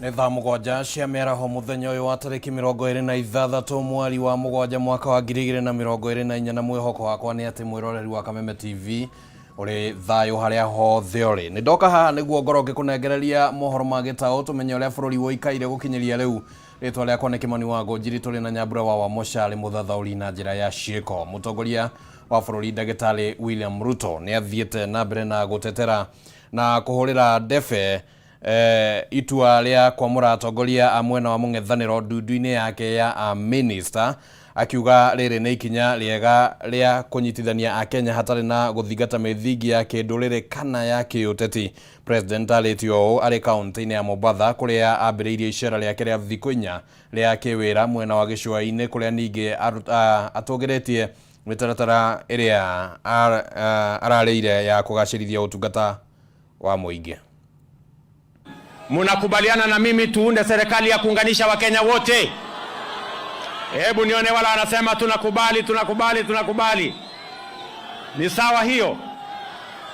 Nĩ thaa mũgwanja cia mĩaraho mũthenya ũyũ wa tarĩki 26 mweri wa mũgwanja mwaka wa 2024 na mwĩhoko wakwa nĩ atĩ mwĩroreri wa Kameme TV ũrĩ thayũ harĩa hothe ũrĩ. Nĩ ndoka haha nĩguo ngorwo ngĩkũnengereria mohoro ma gĩtaũ tũmenye ũrĩa bũrũri woikaire gũkinyĩria rĩu. Rĩtwa rĩakwa nĩ Kimani wa Ngonjiri, tũrĩ na Nyambura wa Wamosha arĩ mũthathaũri na njĩra ya ciĩko. Mũtongoria wa bũrũri Ndagĩtarĩ William Ruto nĩ athiĩte na mbere na gũtetera na kũhũrĩra ndebe itua rĩa kwamũra atongoria a mwena wa mũng'ethanĩro ndundu-inĩ yake ya minister, akiuga rĩrĩ nĩ ikinya rĩega rĩa kũnyitithania Akenya hatarĩ na gũthingata mĩthingi ya kĩndũrĩrĩ kana ya kĩũteti. President arĩtio ũũ arĩ kaunti-inĩ ya Mombasa kũrĩa ambĩrĩirie icera rĩake rĩa thikũ 4 rĩa kĩwĩra mwena wa gĩcũa-inĩ, kũrĩa ningĩ atũgĩrĩtie mĩtaratara ĩrĩa ararĩire ya kũgacĩrithia ũtungata wa mũingĩ. Munakubaliana na mimi tuunde serikali ya kuunganisha Wakenya wote? Hebu nione wala wanasema tunakubali. Ni sawa hiyo?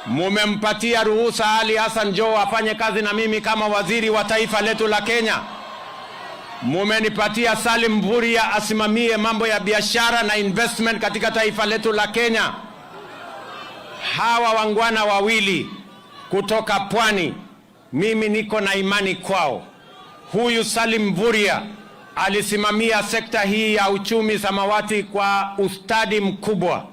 Mumempatia ruhusa Ali Hassan Joho afanye kazi na mimi kama waziri wa taifa letu la Kenya. Mumenipatia Salim Mvurya asimamie mambo ya biashara na investment katika taifa letu la Kenya. Hawa wangwana wawili kutoka Pwani, mimi niko na imani kwao. Huyu Salim Mvurya alisimamia sekta hii ya uchumi samawati kwa ustadi mkubwa.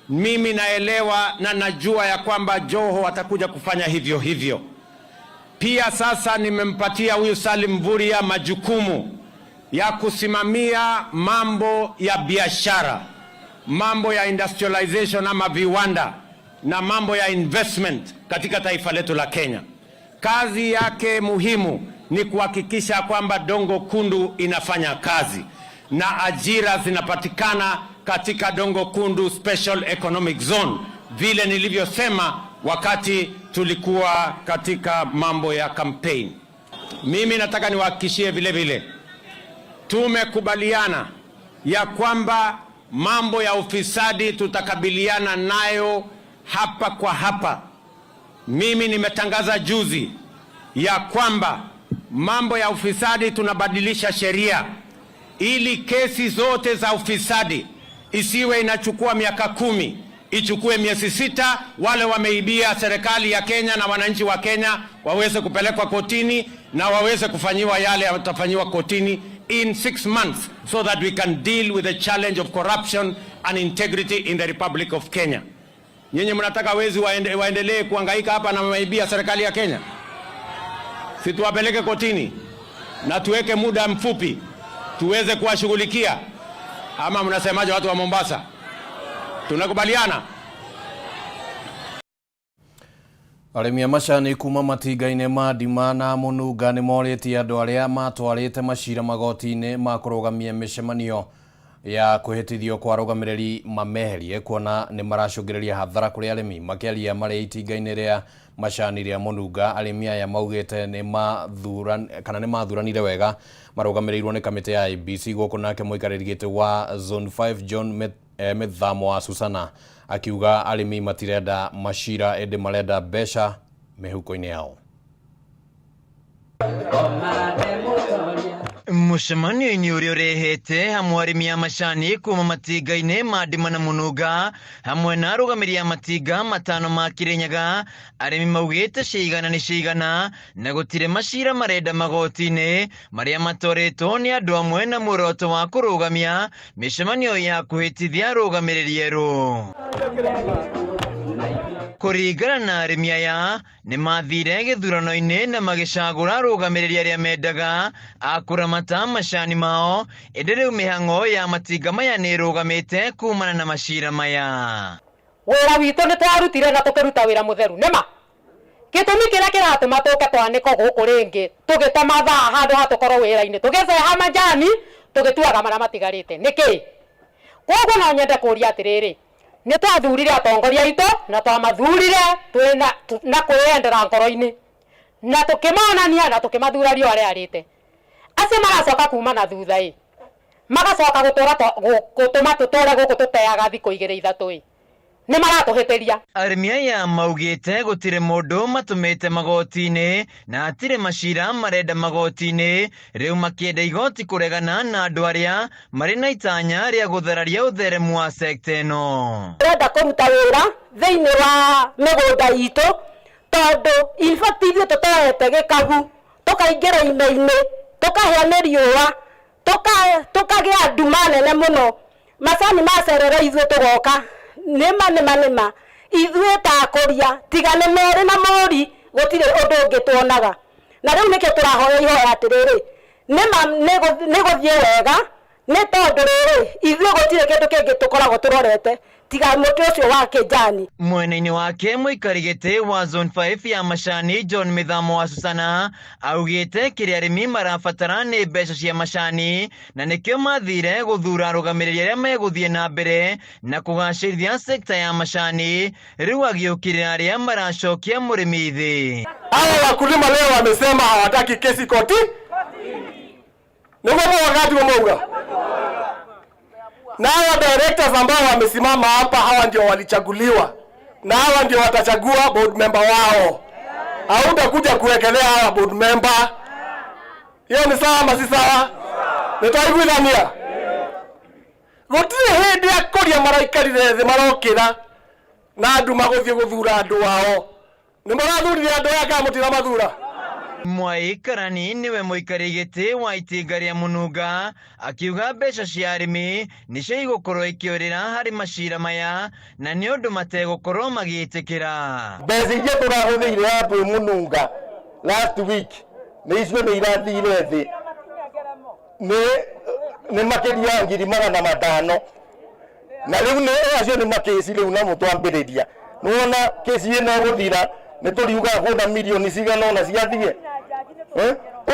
Mimi naelewa na najua ya kwamba Joho atakuja kufanya hivyo. Pia sasa nimempatia huyu Salim Mvurya majukumu ya kusimamia mambo ya biashara, mambo ya industrialization ama viwanda na mambo ya investment katika taifa letu la Kenya. Kazi yake muhimu ni kuhakikisha kwamba Dongo Kundu inafanya kazi na ajira zinapatikana katika Dongo Kundu Special Economic Zone, vile nilivyosema wakati tulikuwa katika mambo ya campaign. Mimi nataka niwahakikishie vile tumekubaliana ya kwamba mambo ya ufisadi tutakabiliana nayo hapa kwa hapa. Mimi nimetangaza juzi ya kwamba mambo ya ufisadi tunabadilisha sheria ili kesi zote za ufisadi isiwe inachukua miaka 10, ichukue miezi 6. Wale wameibia serikali ya Kenya na wananchi wa Kenya waweze kupelekwa kotini na waweze kufanyiwa yale yatafanyiwa kotini in 6 months, so that we can deal with the challenge of corruption and integrity in the Republic of Kenya. Nyinyi mnataka wezi waendelee kuhangaika hapa na wameibia serikali ya Kenya? Si tuwapeleke kotini na tuweke muda mfupi tuweze kuwashughulikia? Ama mnasemaje watu wa Mombasa? Tunakubaliana? Arĩmi a macani kuma matinga-inĩ ma Ndima na Mũnunga nĩ morĩtie andũ arĩa matwarĩte macira magoti-inĩ ma kũrũgamia mĩcemanio ya kũhĩtithio kwa arũgamĩrĩri mameherie, kuona nĩ maracũngĩrĩria hathara kũrĩ arĩmi. Makĩaria marĩ itinga-inĩ rĩa macani rĩa Mũnunga, arĩmi aya maugĩte nĩ mathuranire wega marũgamĩrĩirwo nĩ kamĩtĩ ya IEBC, gũkũ nake mũikarĩri gĩtĩ wa Zone 5 John Mithamo wa Susana akiuga arĩmi matirenda macira, ĩndĩ marenda mbeca mĩhuko-inĩ yao. Mũcemanio-inĩ ũrĩa ũrehete hamwe arĩmi a macani kuma matinga-inĩ ma Ndima na Mũnunga hamwe na arũgamĩrĩri a matinga 5 ma Kirinyaga, arĩmi maugĩte ciigana nĩ ciigana na gũtirĩ macira marenda magoti-inĩ marĩa matwarĩtwo nĩ andũ amwe na muoroto wa kũrũgamia mĩcemanio ya kũhĩtithia arũgamĩrĩri erũ. Kũringana na arĩmi aya nĩ mathire gĩthurano-inĩ na magĩcagũra arũgamĩrĩri arĩa mendaga a kũramata macani mao, ĩndĩ rĩu mĩhang'o ya matinga maya nĩ ĩrũgamĩte kumana na macira maya. Wĩra witũ nĩ twarutire na tũkĩruta wĩra mũtheru nĩma. Gĩtũmi kĩrĩa kĩratũma tũke twanĩko gũkũ rĩngĩ tũgĩta mathaa handũ ha tũkorwo wĩra-inĩ tũgĩceha majani tũgĩtuaga marĩa matigarĩte nĩkĩ? Koguo no nyende kũria atĩrĩrĩ, nĩ twathurire atongoria aitũ na twamathurire na kwĩyendera ngoro-inĩ na tũkĩmonania na tũkĩmathura rio arĩa arĩte. Acio magacoka kuma na thutha magacoka gũtũma tũtore gũkũ tũteaga thikũ 2-3. nĩ maratũhĩtĩria. Arĩmi aya maugĩte gũtirĩ mũndũ matũmĩte magoti-inĩ na hatirĩ macira marenda magoti-inĩ, rĩu makĩenda igoti kũregana na andũ arĩa marĩ na itanya rĩa gũthararia ũtheremu wa sekta ĩno. Tũrenda kũruta wĩra thĩinĩ wa mĩgũnda itũ tondũ infact ithuĩ tũtoete gĩkagu tũkaingĩra ime-inĩ tũkahĩa nĩ riũa tũkagĩa nduma nene mũno, macani macerera ithuĩ tũgoka nĩma ithuĩ takũria tiga nĩ merĩ na mũri gũtirĩ ũndũ ũngĩ tuonaga, na rĩu nĩkĩo tũrahoya ihoya atĩrĩrĩ nĩ gũthiĩ wega nĩ tondũ rĩrĩ ithuĩ gũtirĩ kĩndũ kĩngĩ tũkoragwo tũrorete tiga mũtĩ ũcio wa kĩnjani. Mwena-inĩ wake mũikari gĩtĩ wa zone 5 ya macani John Mithamo wa Susana augĩte kĩrĩa arĩmi marabatara nĩ mbeca cia macani na nĩkĩo mathire gũthura arũgamĩrĩri arĩa megũthiĩ na mbere na kũgacĩrithia sekta ya macani, rĩu agĩũkĩrĩra arĩa maracokia mũrĩmi thĩ. Hawa wakulima leo wamesema hawataki kesi koti. Ndio wakati wameuga. Na hawa directors ambao wamesimama hapa, hawa ndio walichaguliwa na hawa ndio watachagua board member wao. Hautakuja kuwekelea hawa board member. Hiyo ni sawa ama si sawa? Nitaiguithania. Gutire hindi akoria maraikarire thĩ marokĩra na andu maguthie guthura andu wao. Ni marathurire andu aya kana mutira mathura? Mwai Karani niwe mũikari gĩtĩ wa itinga rĩa Mũnunga akiuga mbeca cia arĩmi nĩcio igũkorwo ikĩũrĩra harĩ macira maya na nĩ ũndũ mategũkorwo magĩtĩkĩra. Mbeca iria tũrahũthĩire hapo Mũnunga last week nĩ icio nĩ irathire thĩ, nĩ makĩria ngiri 500 na rĩu acio nĩ makesi rĩu na mũtwambĩrĩria nĩwona kesi ĩno gũthira nĩ tũriuga kwenda milioni cigana ona ciathie.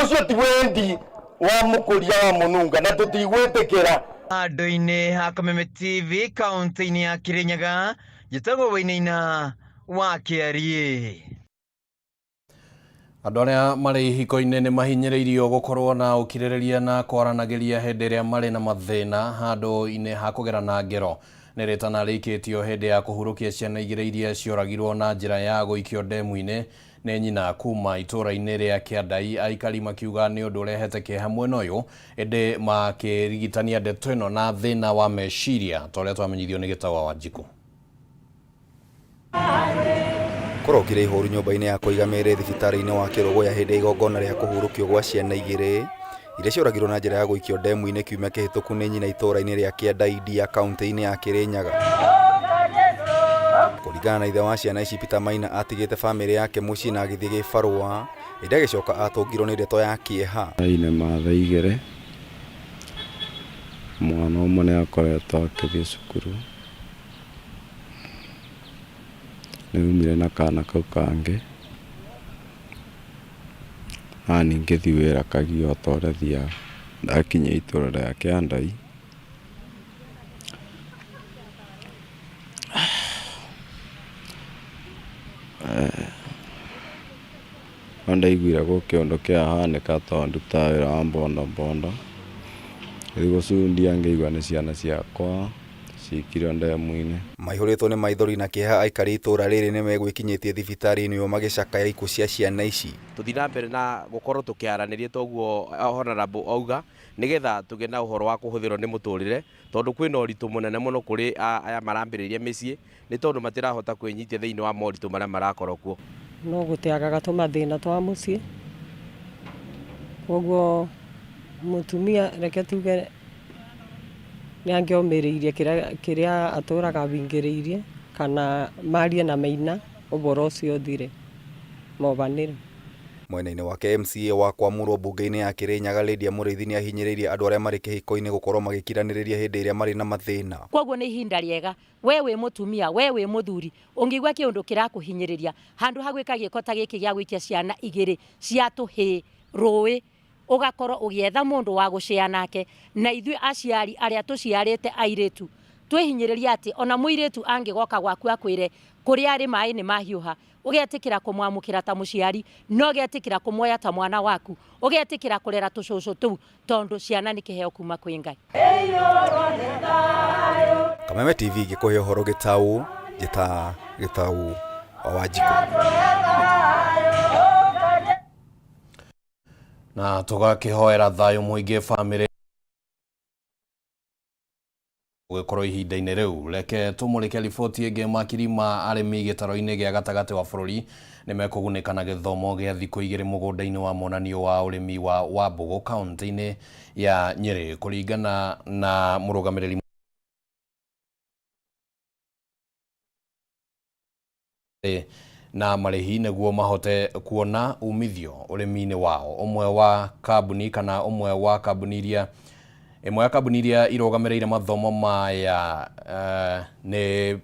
Ucio ti wendi wa mũkũria wa Mũnunga na tũtigwĩtĩkĩra. Handũ-inĩ ha Kameme TV kaunti-inĩ ya Kirinyaga, njĩtagwo Wainaina wa Kĩarie. Andũ arĩa marĩ ihiko-inĩ nĩ mahinyĩrĩirio gũkorwo na ũkirĩrĩria na kwaranagĩria hĩndĩ ĩrĩa marĩ na mathĩna handũ-inĩ ha kũgerana ngero. Nĩ rĩtana rĩikĩtio hĩndĩ ya kũhurũkia ciana igĩrĩ iria cioragirwo na njĩra ya gũikio ndemu-inĩ nĩ nyina kuma itũra-inĩ rĩa Kĩandai, aikari makiuga nĩ ũndũ ũrehete kĩeha mwena ũyũ, ĩndĩ makĩrigitania ndeto ĩno na thĩna wa meciria ta ũrĩa twamenyithio nĩ Gĩtawa Wanjiku. Kũrokire ihoru nyũmba-inĩ ya kũiga mĩĩrĩ thibitarĩ-inĩ wa Kĩrũgũya hĩndĩ ya igongona rĩa kũhurũkio gwa ciana igĩrĩ iria cioragirwo na njĩra ya gũikio ndemu-inĩ kiumia kĩhĩtũku nĩ nyina itũra-inĩ rĩa Kĩandai ya kaunti-inĩ ya Kirinyaga. Kũringana na ithe wa ciana ici Peter Maina atigĩte bamĩrĩ yake mũciĩ na agĩthiĩ gĩbarũa hĩndĩ agĩcoka atũngirwo nĩ ndeto ya kĩeha. Ine matha igĩrĩ mwana ũmwe nĩ akoretwo akĩthiĩ cukuru, nĩumire na kana kau kangĩ na ngĩthiĩ wĩra Kagio ta ũrĩa thiaga. Ndakinya itũra rĩa Kĩandai ndaiguire gũkĩũndũ kĩahanĩka tondũ ndutaga wĩra wa mbondambondo, gũcundia ngĩigua nĩ ciana ciakwa ciikirwo ndemu-inĩ. Maihũrĩtwo nĩ maithori na kĩeha aikari itũra rĩrĩ nĩ megwĩkinyĩtie thibitarĩ-inĩ ũyũ magĩcakaya ikuũ cia ciana ici. Tũthiĩ na mbere na gũkorwo tũkĩaranĩria toguo Honorable auga nĩgetha tũgĩe na ũhoro wa kũhũthĩrwo nĩ mũtũrĩre, tondũ kwĩna ũritũ mũnene mũno kũrĩ aya marambĩrĩria mĩciĩ nĩ tondũ matirahota kwĩnyitia thĩinĩ wa moritũ marĩa marakorwo kuo. No gũteagaga tũmathĩna twa mũciĩ, koguo mũtumia reke tuge nĩ angĩomĩrĩirie kĩrĩa atũraga abingĩrĩirie kana marie na Maina ũboro ũcio ũthire mobanĩre. Mwena-inĩ wake MCA wa kwamũrwo mbunge-inĩ ya Kirinyaga Lydia Mũrĩithi nĩ ahinyĩrĩirie andũ arĩa marĩ kĩhiko-inĩ gũkorwo magĩkiranĩrĩria hĩndĩ ĩrĩa marĩ na mathĩna. Koguo nĩ ihinda rĩega, we wĩ mũtumia, we wĩ mũthuri, ũngĩigua kĩũndũ kĩrakũhinyĩrĩria handũ ha gwĩka gĩko ta gĩkĩ gĩa gũikia ciana igĩrĩ cia tũhĩĩ rũĩ, ũgakorwo ũgĩetha mũndũ wa gũcea nake, na ithuĩ aciari arĩa tũciarĩte airĩtu twĩhinyĩrĩria atĩ ona mũirĩtu angĩgoka gwaku akwĩre kũrĩa arĩ maĩ nĩ mahiũha, ũgetĩkĩra kũmwamũkĩra ta mũciari, no ũgetĩkĩra kũmuoya ta mwana waku, ũgetĩkĩra kũrera tũcũcũ tũu tondũ ciana nĩ kĩheo kuma kwĩ Ngai. Kameme TV gĩkũhe ũhoro Gĩtaũ, Njĩta Gĩtaũ wa Wanjikũ. Na tũgakĩhoera thayũ mũingĩ bamĩrĩ gũgĩkorwo ihinda-inĩ rĩu. Reke tũmũrĩke riboti ĩngĩ. Makiri ma arĩmi gĩtaro-inĩ gĩa gatagatĩ wa bũrũri nĩ mekũgunĩka na gĩthomo gĩa thikũ 2 mũgũnda-inĩ wa monanio wa ũrĩmi wa Wambugu kaunti-inĩ ya Nyĩrĩ, kũringana na mũrũgamĩrĩri na marĩhi nĩguo mahote kuona umithio ũrĩmi-inĩ wao. Ũmwe wa kambuni iria irũgamĩrĩire mathomo maya nĩ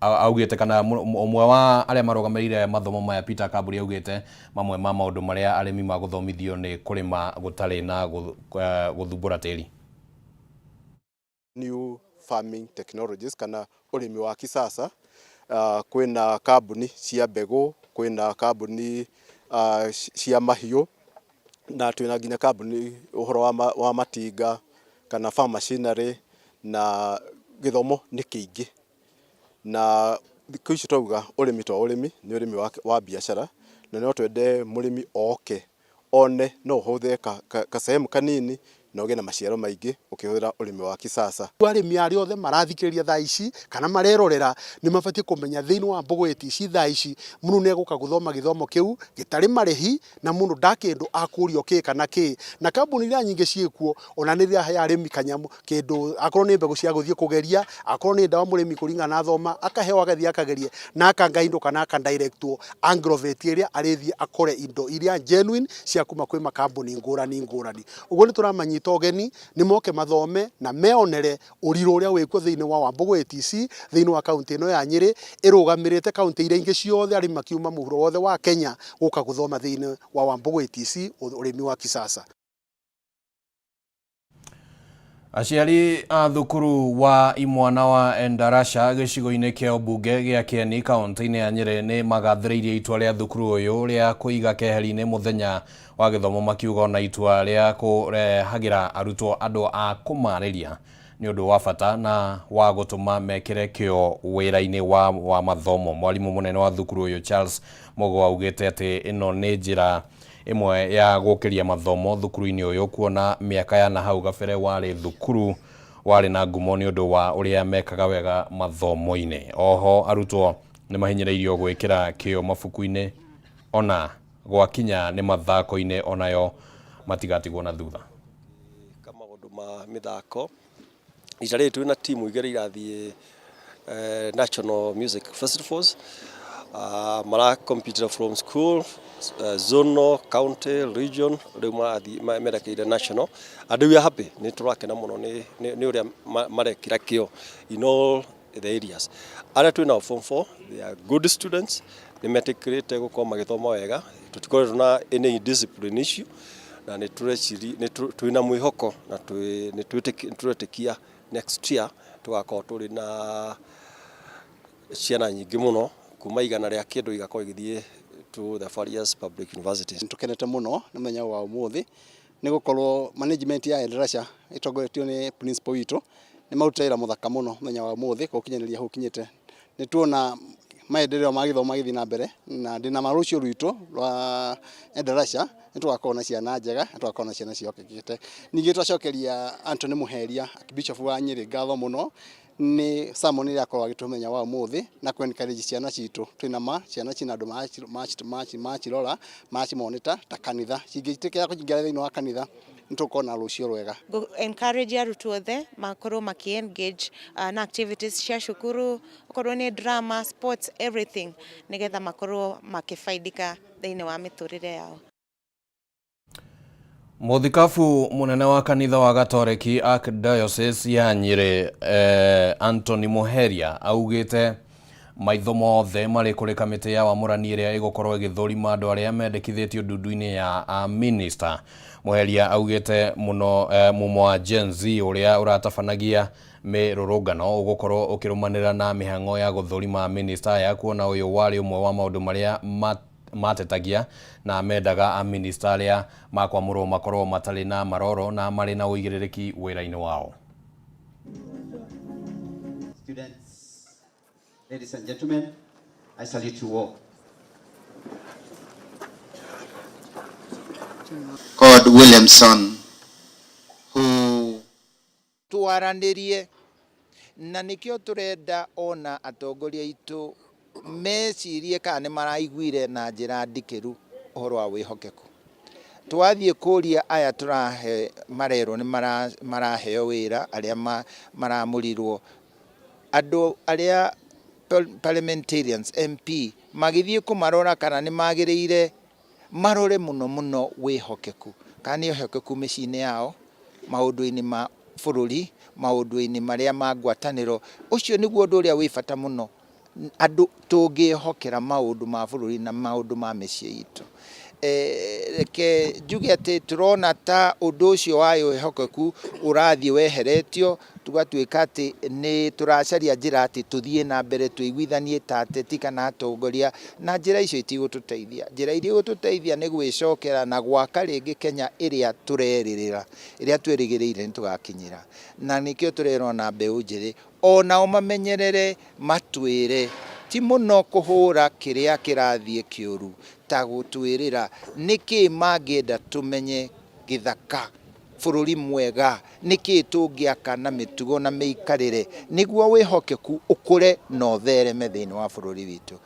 augĩte, kana ũmwe wa arĩa marũgamĩrĩire mathomo maya Peter Kamburi augĩte mamwe ma maũndũ marĩa arĩmi magũthomithio nĩ kũrĩma gũtarĩ na gũthumbũra tĩri. New farming technologies kana ũrĩmi wa kisasa. Kwĩna kambuni cia mbegũ, kwĩna kambuni cia mahiũ, na twĩna nginya kambuni ũhoro wa matinga kana farm machinery, na gĩthomo nĩ kĩingĩ. Na thikũ ici twauga ũrĩmi to ũrĩmi nĩ ũrĩmi wa biacara, na no twende mũrĩmi oke one no ũhũthĩre kasehemu kanini na ũgĩe na maciaro maingĩ ũkĩhũthĩra ũrĩmi wa kisasa. Arĩmi arĩa othe marathikĩrĩria thaa ici kana marerorera nĩ mabatiĩ kũmenya thĩinĩ wa Mbogo ATC thaa ici mũndũ nĩ egũka gũthoma gĩthomo kĩu gĩtarĩ marĩhi, na mũndũ ndakĩndũ akũrio kĩ kana kĩ. Na kambuni iria nyingĩ ciĩkuo ona nĩ irahe arĩmi kanyamũ kĩndũ, akorwo nĩ mbegũ cia gũthiĩ kũgeria, akorwo nĩ ndawa mũrĩmi kũringana na thoma akaheo agathiĩ akagerie, na akangaindo kana akandirectwo agrovet ĩrĩa arĩthiĩ akore indo iria genuine cia kuma kwĩ makambuni ngũrani. Ũguo nĩ tũramanyita ũgeni nĩ moke mathome na meonere ũrirũ ũrĩa wĩkuo thĩinĩ wa Mbogo ATC thĩinĩ wa kaunti ĩno ya Nyĩrĩ, ĩrũgamĩrĩte kaunti iria ingĩ ciothe arĩmi makiuma mũhuro wothe wa Kenya gũka gũthoma thĩinĩ wa Mbogo ATC ũrĩmi wa kisasa. Aciari a thukuru wa imwana wa Endarasha gĩcigo-inĩ kĩa ũmbunge gĩa Kieni kaunti-inĩ ya Nyĩrĩ nĩ magathĩrĩirie itua rĩa thukuru ũyũ rĩa kũiga keheri-inĩ mũthenya wa gĩthomo, makiuga na itua rĩa kũrehagĩra arutwo andũ a kũmarĩria nĩ ũndũ wa bata na wa gũtũma mekĩre kĩo wĩra-inĩ wa mathomo. Mwarimũ mũnene wa thukuru ũyũ Charles Mogo augĩte atĩ ĩno nĩ njĩra ĩmwe ya gũkĩria mathomo thukuru-inĩ ũyũ, kuona mĩaka ya na hau gabere warĩ thukuru warĩ na ngumo nĩ ũndũ wa ũrĩa mekaga wega mathomo-inĩ. Oho arutwo nĩ mahinyĩrĩirio gwĩkĩra kĩo mabuku-inĩ, ona gwakinya nĩ mathako-inĩ onayo matigatigwo na thutha. Kama maũndũ ma mĩthako, ita rĩrĩ twĩna timu igĩrĩ irathiĩ National Music Festivals, mara compete from school, zonal, county, region, rĩu merekeire national. And we are happy, nĩ tũrakena mũno nĩ ũrĩa marekĩra kĩo in all the areas. Arĩa twĩna form 4, they are good students, nĩ metĩkĩrĩte gũkorwo magĩthoma wega, tũtikoretwo na any discipline issue, na nĩ twĩna mwĩhoko na nĩ twĩtĩkia next year tũgakorwo tũrĩ na ciana nyingĩ mũno kuma igana rĩa kĩndũ igakorwo igĩthiĩ to the various public universities. Tũkenete mũno nĩ mũthenya wa ũmũthĩ nĩ gũkorwo management ya Endarasha ĩtongoretio nĩ principal witũ nĩ marutĩra wĩra mũthaka mũno mũthenya wa ũmũthĩ gũkinyanĩria hau kinyĩte. Nĩ tuona maendeleo ma gĩthomo magĩthiĩ na mbere, na ndĩna marũcio rwitũ rwa Endarasha nĩ tũgakorwo na ciana njega, nĩ tũgakorwo na ciana ciokekete. Ningĩ twacokeria Anthony Muheria, Bishop wa Nyĩrĩ, ngatho mũno nĩ sermon ĩrĩa akorwo agĩtũmenya wa ũmũthĩ na encourage ciana citũ. Twĩna ciana cina andũ macirora macimoneta ta kanitha cingĩtĩkĩra kũingĩra thĩinĩ wa kanitha nĩ tũkorwo na rũcio rwega. Encourage arutwo othe makorwo engage na activities cia cukuru, okorwo nĩ drama, sports, everything, nĩgetha makorwo makĩfaidika thĩinĩ wa mĩtũrĩre yao. Mũthikabu mũnene wa kanitha wa Gatoreki Archdiocese ya Nyĩrĩ Anthony Muheria augĩte maitho mothe marĩ kũrĩ kamĩtĩ ya wamũrani ĩrĩa ĩgũkorwo ĩgĩthũrima andũ arĩa mendekithĩtio ndundu-inĩ ya minister. Muheria augĩte mũno mumo wa Gen Z ũrĩa ũratabanagia mĩrũrũngano ũgũkorwo ũkĩrũmanĩra na mĩhang'o ya gũthũrima minister ya kuona ũyũ warĩ ũmwe wa maũndũ marĩa matetagia na mendaga a minister arĩa makwamũrwo makorwo matarĩ na maroro na marĩ na ũigĩrĩrĩki wĩra-inĩ wao. Ladies and gentlemen, I salute you all. God Williamson, who twaranĩrie na nikio turenda ona atongoria itu mecirie kana nĩ maraiguire na njĩra ndikĩru ũhoro wa wĩhokeku. Twathiĩ kũria aya tũrahe marerwo nĩ maraheo wĩra arĩa maramũrirwo andũ arĩa parliamentarians MP magĩthiĩ kũmarora kana nĩ magĩrĩire marore mũno wĩhokeku kana nĩ wĩhokeku mĩciĩ-inĩ yao maũndũ-inĩ ma bũrũri maũndũ-inĩ marĩa ma ngwatanĩro. Ũcio nĩguo ũndũ ũrĩa wĩ bata mũno andũ tũngĩhokera maũndũ ma bũrũri na maũndũ ma mĩciĩ itũ. Reke njuge atĩ tũrona ta ũndũ ũcio wa wĩhokeku ũrathiĩ weheretio, tũgatuĩka atĩ nĩ tũracaria njĩra atĩ tũthiĩ na mbere tũiguithanie ta ateti kana atongoria, na njĩra icio itigũtũteithia. Njĩra iria igũtũteithia nĩ gwĩcokera na gwaka rĩngĩ Kenya ĩrĩa tũrerĩrĩra, ĩrĩa twĩrĩgĩrĩire nĩ tũgakinyĩra. Na nĩkĩo tũrerwo na mbeũ njĩthĩ onao mamenyerere matwĩre ti mũno kũhũra kĩrĩa kĩrathiĩ kĩũru ta gũtwĩrĩra nĩkĩ mangĩenda tũmenye gĩthaka bũrũri mwega, nĩkĩ tũngĩaka na mĩtugo na mĩikarĩre nĩguo wĩhokeku ũkũre na ũthereme thĩinĩ wa bũrũri witũ.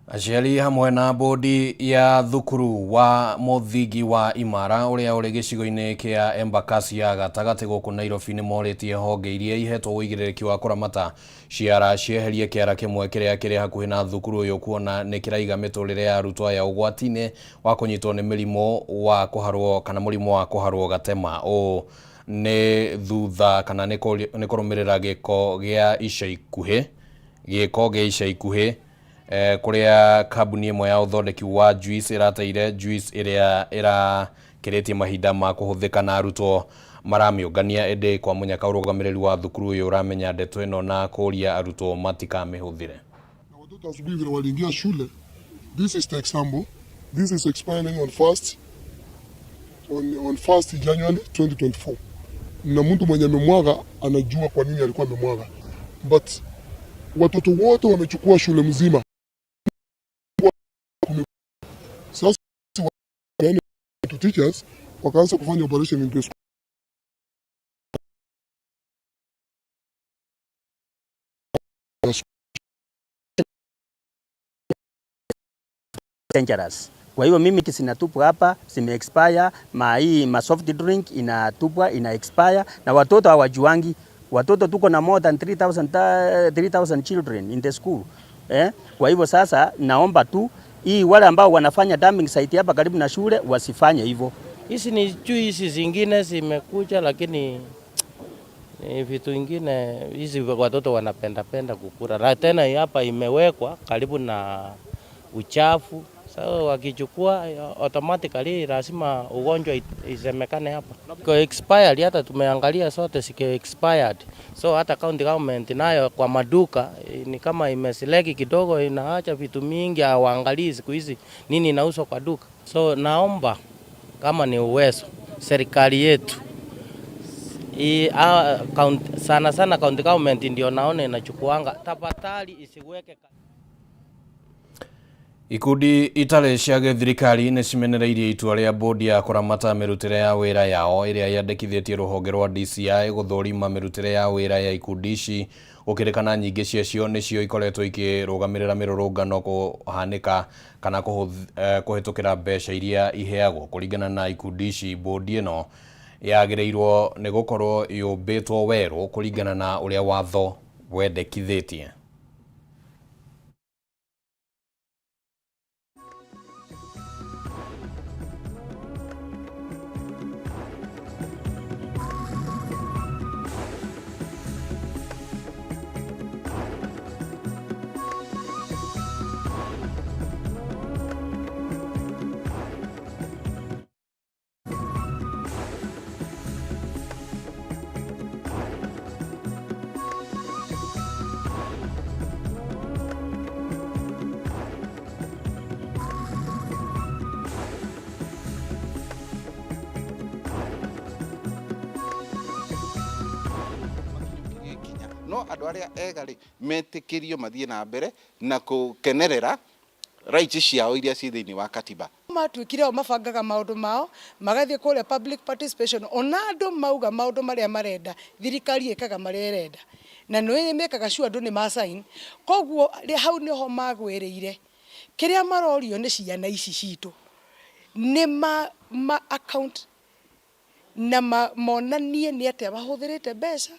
Aciari hamwe na bodi ya thukuru wa mũthingi wa Imara ũrĩa ũrĩ gĩcigo-inĩ kĩa Embakasi ya gatagatĩ gũkũ Nairobi nĩ morĩtie honge iria ihetwo wĩigĩrĩrĩki wa kũramata ciara cieherie kĩara kĩmwe kĩrĩa kĩrĩ hakuhĩ na thukuru ũyũ kuona nĩ kĩraiga mĩtũrĩre ya arutwo aya ũgwati-inĩ wa kũnyitwo nĩ mũrimũ wa kũharwo kana mũrimũ wa kũharwo gatema. Ũũ nĩ thutha kana nĩ kũrũmĩrĩra gĩko gĩa ica ikuhĩ kuria kambuni ĩmwe ya ũthondeki wa juice ĩrateire juice ĩrĩa ĩrakĩrĩtie mahinda ma kũhũthĩka na arutwo maramĩũngania ĩndĩ kwa mũnyaka ũrũgamĩrĩri wa thukuru ũyũ ũramenya ndeto ĩno na kũria arutwo matikamĩhũthĩre. Watoto asubuhi vile waliingia shule, this is the example, this is expiring on 1st January 2024. Na mtu mwenye amemwaga anajua kwa nini alikuwa amemwaga, but watoto wote wamechukua shule mzima. Sasa to teachers wakaanza kufanya operation in the school. Dangerous. Kwa hiyo mimi kisinatupwa hapa zime expire, ma soft drink inatupwa ina expire na watoto hawajuangi. Watoto tuko na more than 3000 children in the school. Kwa hivyo sasa naomba tu hii wale ambao wanafanya dumping site hapa karibu na shule wasifanye hivyo. Hizi ni juice zingine zimekuja, lakini vitu vingine hizi watoto wanapenda kukula. Tena hapa imewekwa karibu na uchafu. Sasa wakichukua automatically lazima ugonjwa isemekane hapa. Kwa expired hata tumeangalia sote sike expired. So hata county government nayo kwa maduka ni kama imesileki kidogo, inaacha vitu mingi hawaangalii siku hizi nini inauzwa kwa duka. So naomba kama ni uwezo serikali yetu sana county government ndio naona inachukuanga, tafadhali isiweke. Ikundi itarĩ cia gĩthirikari nĩ cimenereirie itua rĩa bodi ya kũramata mĩrutĩre ya wĩra yao ĩrĩa yandĩkithĩtie rũhonge rwa DCI gũthũrima mĩrutĩre ya wĩra ya ikundi ici, gũkĩrĩkana nyingĩ ciacio nĩcio ikoretwo ikĩrũgamĩrĩra mĩrũrũngano kũhanĩka kana kũhĩtũkĩra mbeca iria iheagwo. Kũringana na ikundi ici, bodi ĩno yagĩrĩirwo nĩ gũkorwo yũmbĩtwo werũ kũringana na ũrĩa watho wendekithĩtie. andũ arĩa ega-rĩ metĩkĩrio mathiĩ na mbere na gũkenerera rights ciao iria ci thĩinĩ wa katiba. Matuĩkire o mabangaga maũndũ mao magathiĩ kũrĩa public participation, ona andũ mauga maũndũ marĩa marenda thirikari ĩkaga marĩa ĩrenda na nĩ mekaga sure andũ nĩ ma-sign. Koguo hau nĩho magwĩrĩire kĩrĩa marorio nĩ ciana ici citũ nĩ account na monanie nĩ atĩa mahũthĩrĩte mbeca,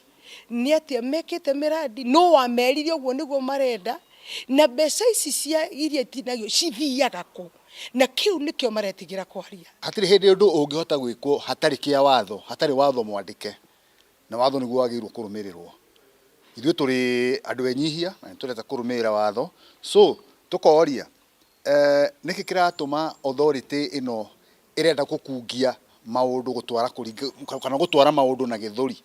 nĩ atĩa mekĩte miradi, no wamerire ũguo nĩguo marenda, na mbeca ici cia iria itinagio cithiaga kũ, na kiu nĩkĩo maretigĩra kwaria. Hatirĩ hĩndĩ ũndũ ũngĩhota gwĩkwo hatarĩ kĩa watho, hatarĩ watho mwandĩke, na watho nĩguo wagĩrĩirwo kũrũmĩrĩrwo. Ithuĩ tũrĩ andũ enyihia na nĩtũrenda kũrũmĩrĩra watho, so tukoria nĩkĩ kĩratũma authority ĩno ĩrenda gũkungia maũndũ gũtwara maũndũ na gĩthũri.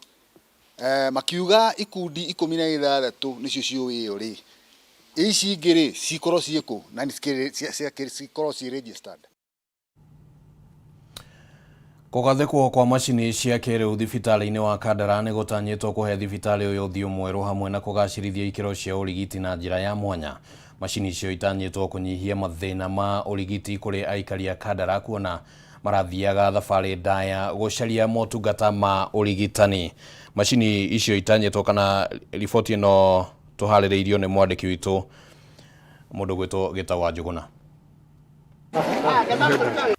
Makiuga ikundi 16 nĩcio ciũĩ ĩyo-rĩ, ici ingĩ-rĩ cikorwo ciĩkũ na cikorwo ci registered. Kũgathĩkwo kwa macini cia kĩrĩu thibitarĩ-inĩ wa Kandara nĩ gũtanyĩtwo kũhe thibitarĩ ũyũ ũthiũ mwerũ hamwe na kũgacĩrithia ikĩro cia ũrigiti na njĩra ya mwanya. Macini icio itanyĩtwo kũnyihia mathĩna ma ũrigiti kũrĩ aikari a Kandara kuona marathiaga thabarĩ ndaya gũcaria motungata ma ũrigitani. Macini icio itanyĩtwo kana riboti ĩno tũharĩrĩirio nĩ mwandĩki witũ mũndũ gwĩtwo Gĩtawa Njũgũna.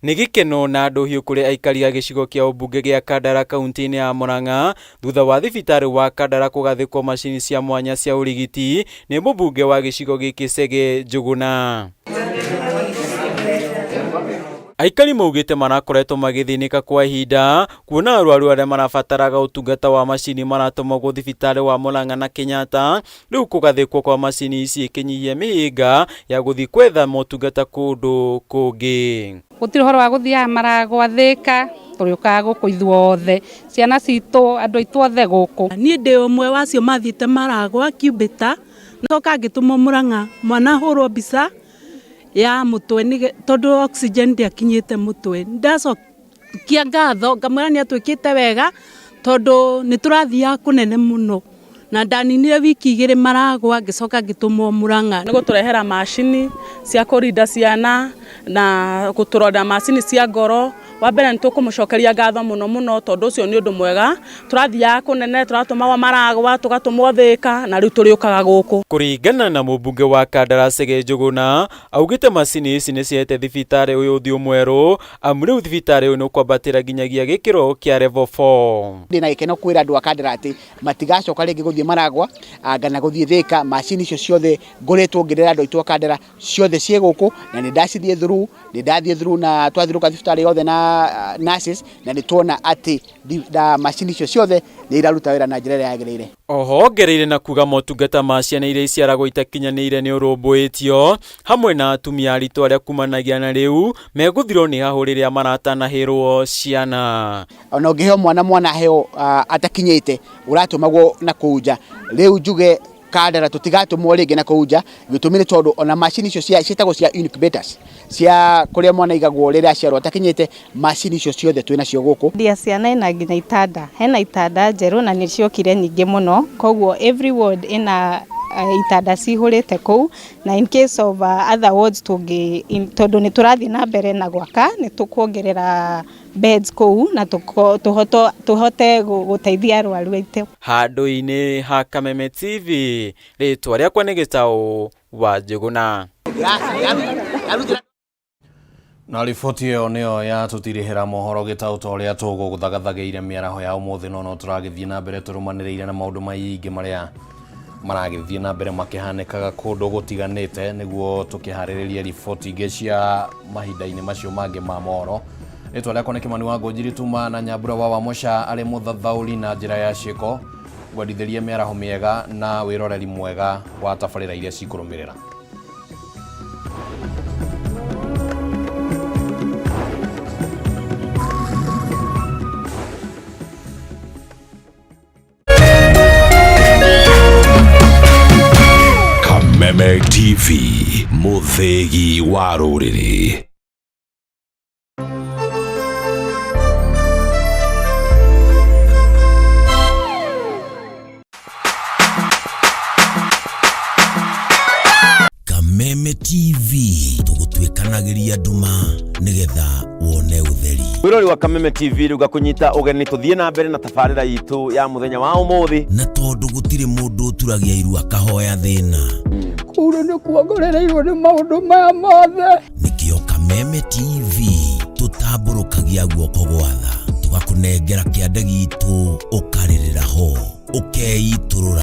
Nĩ gĩkeno na andũ hiũ kũrĩ aikari a gĩcigo kĩa ũmbunge gĩa Kandara kaunti-inĩ ya Murang'a thutha wa thibitarĩ wa Kandara kũgathĩkwo macini cia mwanya cia ũrigiti nĩ mũmbunge wa gĩcigo gĩkĩ Chege Njũgũna. Aikari maugĩte marakoretwo magĩthĩnĩka kwa ihinda kuona arwaru arĩa marabataraga ũtungata wa macini maratũmagwo thibitarĩ wa Murang'a na Kenyatta, rĩu kũgathĩkwo kwa macini ici ĩkĩnyihia mĩhĩnga ya gũthiĩ kwetha motungata kũndũ kũngĩ. Gũtirĩ ũhoro wa gũthiaga Maragwa Thĩka, tũrĩũkaga gũkũ ithuothe, ciana citũ andũ aitũ othe gũkũ. Niĩ ndĩ ũmwe wacio mathiĩte Maragwa Cubita, nacoka ngĩtũmwo Murang'a mwana hũrwo mbica ya mutwe tondu oxygen ndiakinyite mutwe. Ndacokia ngatho ngamwĩra nĩ atwĩkĩte wega tondu nĩ tũrathiaga kũnene mũno na ndaninire wiki 2 Maragwa ngĩcoka ngĩtũmwo Murang'a. Nĩ gũtũrehera macini cia kũrinda ciana na gũtũrora macini cia ngoro. Wa mbere nĩ tũkũmũcokeria ngatho mũno tondu ũcio nĩ ũndũ mwega. Tũrathiaga kũnene, tũratũmagwo Maragwa, tũgatũmwo Thĩka na rĩu tũrĩũkaga gũkũ. Kũringana na mũmbunge wa Kandara Chege Njũgũna, augĩte macini ici nĩ ciahete thibitarĩ ũyũ ũthiũ mwerũ, amu rĩu thibitarĩ ũyũ nĩ ũkwambatĩra nginyagia gĩkĩro kĩa level 4. Ndĩna gĩkeno kwĩra andũ a Kandara atĩ matigacoka rĩngĩ gũthiĩ Maragwa kana gũthiĩ Thĩka. Macini icio ciothe ngoretwo ngĩrera andũ aitũ a Kandara ciothe ciĩ gũkũ na nĩ ndacithiĩ through, nĩ ndathiĩ through na twathiũrũka thibitarĩ yothe na nurses na nĩ tuona atĩ macini icio ciothe nĩ iraruta wĩra na njĩra ĩrĩa yagĩrĩire. Oho ongereire na kuga motungata ma ciana iria iciaragwo itakinyanĩire nĩ ũrũmbũĩtio hamwe na atumia aritũ arĩa kumanagia na rĩu megũthirwo nĩ hahũ rĩrĩa maratanahĩrwo ciana. Ona ũngĩheo mwana heo atakinyĩte ũratũmagwo na kũnja. Rĩu njuge Kandara tũtigatũmwo rĩngĩ na kũnja gĩtũmi nĩ tondũ ona macini icio ciĩtagwo cia incubators cia kũrĩa mwana igagwo rĩrĩa aciarwo atakinyĩte, macini icio ciothe twĩna cio gũkũ. Ndia ciana ina nginya itanda, hena itanda njerũ na nĩ ciokire nyingĩ mũno, koguo every ward ina itanda cihũrĩte kũu na in case of other wards tondũ nĩ tũrathiĩ na mbere na gwaka nĩ tũkuongerera beds kũu na tũhote gũteithia arwaru aitũ. Handũ-inĩ ha Kameme TV, rĩtwa rĩakwa nĩ Gĩtaũ wa Njũgũna. Na riboti ĩyo nĩyo yatũtirĩhĩra mohoro Gĩtaũ ta ũrĩa tũgũgũthagathageire mĩaraho ya ũmũthĩ, no tũragĩthiĩ na mbere tũrũmanĩrĩire na maũndũ maingĩ marĩa maragĩthiĩ na mbere makĩhanĩkaga kũndũ gũtiganĩte nĩguo tũkĩharĩrĩria riboti ingĩ cia mahinda-inĩ macio mangĩ ma mohoro. Rĩtwa rĩakwa nĩ Kĩmani wa Ngũnjiri Tuma na Nyambura wa Wamũca arĩ mũthathaũri na njĩra ya ciĩko gwendithĩria mĩaraho mĩega na wĩroreri mwega wa tabarĩra iria cikũrũmĩrĩra. Kameme TV, mũthĩgi wa rũrĩrĩ. Kameme TV tugutwikanagiria nduma nigetha wone utheri. Wirori wa Kameme TV ruga kunyita ugeni tuthie na mbere na tafarira yitu ya muthenya wa umuthi na tondu gutire mundu turagia iru akahoya thina kuru ni kuongorereirwo ni maundu maya mothe nikio Kameme TV tutamburukagia guoko gwatha tugakunengera kiande gitu ukaririra ho ukeiturura